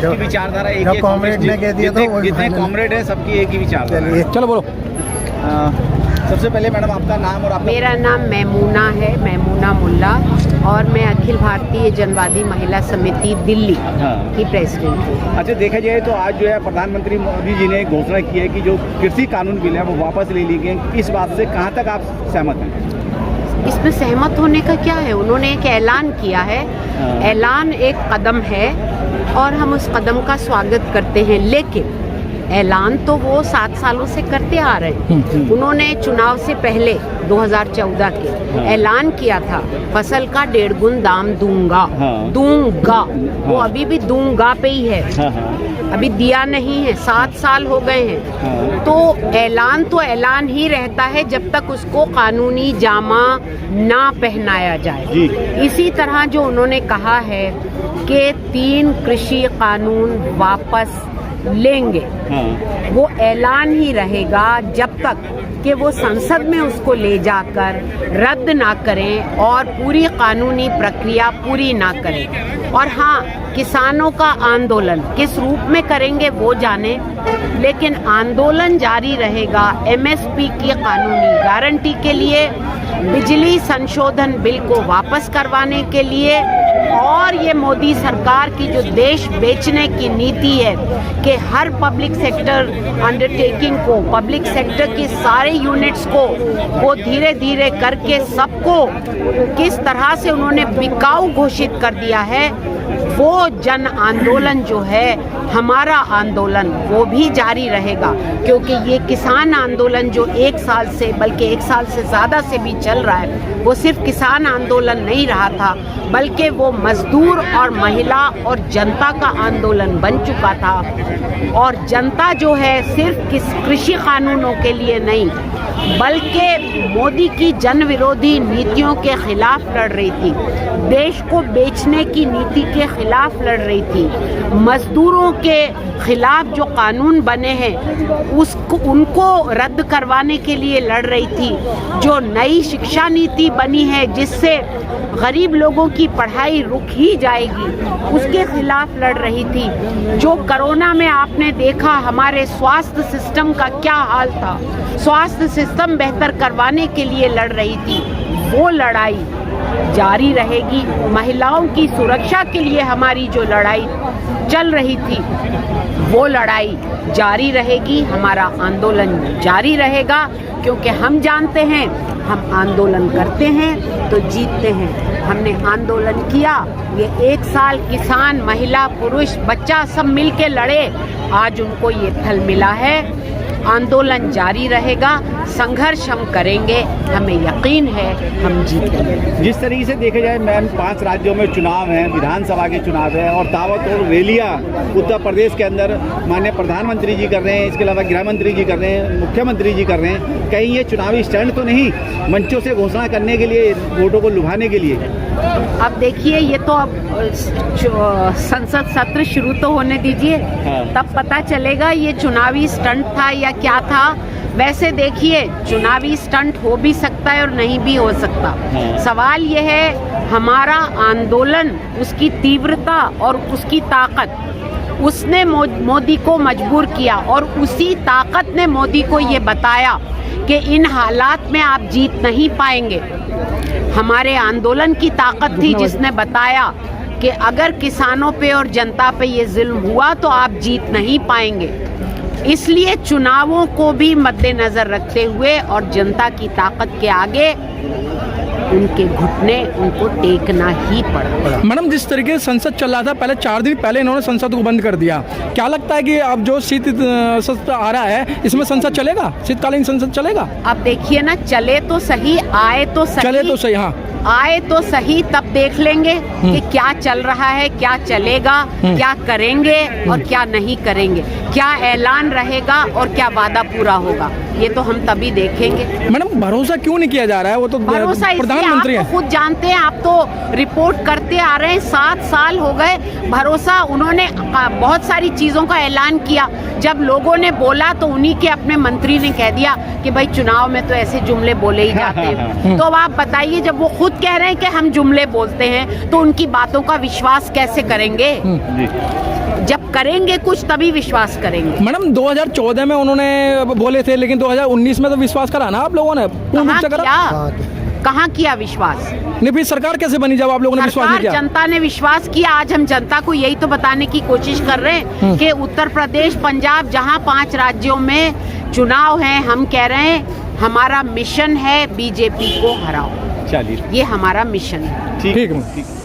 सबकी विचारधारा एक ही है, कॉमरेड ने कह दिया तो जितने कॉमरेड है सबकी एक ही विचारधारा है। चलो बोलो। सबसे पहले मैडम आपका नाम और आपका। मेरा नाम मैमूना है, मैमूना मुल्ला, और मैं अखिल भारतीय जनवादी महिला समिति दिल्ली की प्रेसिडेंट हूँ। अच्छा, देखा जाए तो आज जो है प्रधानमंत्री मोदी जी ने घोषणा की है कि जो कृषि कानून बिल है वो वापस ले ली गए। इस बात से कहाँ तक आप सहमत हैं? इसमें सहमत होने का क्या है, उन्होंने एक ऐलान किया है। ऐलान एक कदम है और हम उस कदम का स्वागत करते हैं, लेकिन ऐलान तो वो 7 सालों से करते आ रहे हैं। उन्होंने चुनाव से पहले 2014 के ऐलान किया था फसल का 1.5 गुना दाम दूंगा। वो अभी भी दूंगा पे ही है, अभी दिया नहीं है। 7 साल हो गए हैं। तो ऐलान ही रहता है जब तक उसको कानूनी जामा ना पहनाया जाए। इसी तरह जो उन्होंने कहा है कि 3 कृषि कानून वापस लेंगे, वो ऐलान ही रहेगा जब तक कि वो संसद में उसको ले जाकर रद्द ना करें और पूरी कानूनी प्रक्रिया पूरी ना करें। और हाँ, किसानों का आंदोलन किस रूप में करेंगे वो जाने, लेकिन आंदोलन जारी रहेगा एमएसपी की कानूनी गारंटी के लिए, बिजली संशोधन बिल को वापस करवाने के लिए, और ये मोदी सरकार की जो देश बेचने की नीति है कि हर पब्लिक सेक्टर अंडरटेकिंग को, पब्लिक सेक्टर की सारे यूनिट्स को वो धीरे धीरे करके सबको किस तरह से उन्होंने बिकाऊ घोषित कर दिया है। वो जन आंदोलन जो है, हमारा आंदोलन, वो भी जारी रहेगा, क्योंकि ये किसान आंदोलन जो 1 साल से, बल्कि 1 साल से ज़्यादा से भी चल रहा है, वो सिर्फ किसान आंदोलन नहीं रहा था, बल्कि वो मजदूर और महिला और जनता का आंदोलन बन चुका था। और जनता जो है सिर्फ कृषि कानूनों के लिए नहीं, बल्कि मोदी की जन विरोधी नीतियों के खिलाफ लड़ रही थी, देश को बेचने की नीति के खिलाफ लड़ रही थी, मजदूरों के खिलाफ जो कानून बने हैं उनको रद्द करवाने के लिए लड़ रही थी, जो नई शिक्षा नीति बनी है जिससे गरीब लोगों की पढ़ाई रुक ही जाएगी, उसके खिलाफ लड़ रही थी, जो कोरोना में आपने देखा हमारे स्वास्थ्य सिस्टम का क्या हाल था, स्वास्थ्य सिस्टम बेहतर करवाने के लिए लड़ रही थी, वो लड़ाई जारी रहेगी। महिलाओं की सुरक्षा के लिए हमारी जो लड़ाई चल रही थी वो लड़ाई जारी रहेगी, हमारा आंदोलन जारी रहेगा, क्योंकि हम जानते हैं हम आंदोलन करते हैं तो जीतते हैं। हमने आंदोलन किया, ये 1 साल किसान, महिला, पुरुष, बच्चा सब मिलके लड़े, आज उनको ये फल मिला है। आंदोलन जारी रहेगा, संघर्ष हम करेंगे, हमें यकीन है हम जीतेंगे। जिस तरीके से देखा जाए मैम, 5 राज्यों में चुनाव हैं, विधानसभा के चुनाव है, और ताबड़तोड़ रैलियां उत्तर प्रदेश के अंदर माननीय प्रधानमंत्री जी कर रहे हैं, इसके अलावा गृह मंत्री जी कर रहे हैं, मुख्यमंत्री जी कर रहे हैं। कहीं ये चुनावी स्टैंड तो नहीं, मंचों से घोषणा करने के लिए, वोटों को लुभाने के लिए? अब देखिए, ये तो अब संसद सत्र शुरू तो होने दीजिए, तब पता चलेगा ये चुनावी स्टंट था या क्या था। वैसे देखिए, चुनावी स्टंट हो भी सकता है और नहीं भी हो सकता। सवाल ये है, हमारा आंदोलन, उसकी तीव्रता और उसकी ताकत, उसने मोदी को मजबूर किया, और उसी ताकत ने मोदी को ये बताया कि इन हालात में आप जीत नहीं पाएंगे। हमारे आंदोलन की ताकत थी जिसने बताया कि अगर किसानों पे और जनता पे ये जुल्म हुआ तो आप जीत नहीं पाएंगे। इसलिए चुनावों को भी मद्देनजर रखते हुए और जनता की ताकत के आगे उनके घुटने उनको टेकना ही पड़ा। मैडम, जिस तरीके से संसद चल रहा था, पहले 4 दिन पहले इन्होंने संसद को बंद कर दिया, क्या लगता है कि अब जो शीत सत्र आ रहा है इसमें संसद चलेगा, शीतकालीन संसद चलेगा? अब देखिए ना, चले तो सही, आए तो सही, चले तो सही, हाँ आए तो सही, तब देख लेंगे कि क्या चल रहा है, क्या चलेगा, क्या करेंगे और क्या नहीं करेंगे, क्या ऐलान रहेगा और क्या वादा पूरा होगा, ये तो हम तभी देखेंगे। मैडम, भरोसा क्यों नहीं किया जा रहा है? वो तो प्रधानमंत्री आप तो खुद जानते हैं, आप तो रिपोर्ट करते आ रहे हैं, 7 साल हो गए। भरोसा, उन्होंने बहुत सारी चीजों का ऐलान किया, जब लोगों ने बोला तो उन्हीं के अपने मंत्री ने कह दिया कि भाई चुनाव में तो ऐसे जुमले बोले ही जाते हैं। तो अब आप बताइए, जब वो खुद कह रहे हैं कि हम जुमले बोलते हैं तो उनकी बातों का विश्वास कैसे करेंगे? जब करेंगे कुछ तभी विश्वास करेंगे। मैडम 2014 में उन्होंने बोले थे, लेकिन 2019 में तो विश्वास करा ना आप लोगों ने, पूर्ण रूप से करा? कहाँ किया विश्वास? नहीं, फिर सरकार कैसे बनी जब आप लोगों ने विश्वास नहीं सरकार, किया? जनता ने विश्वास किया। आज हम जनता को यही तो बताने की कोशिश कर रहे हैं कि उत्तर प्रदेश, पंजाब, जहां 5 राज्यों में चुनाव हैं, हम कह रहे हैं हमारा मिशन है बीजेपी को हराओ। चलिए, ये हमारा मिशन है। ठीक है।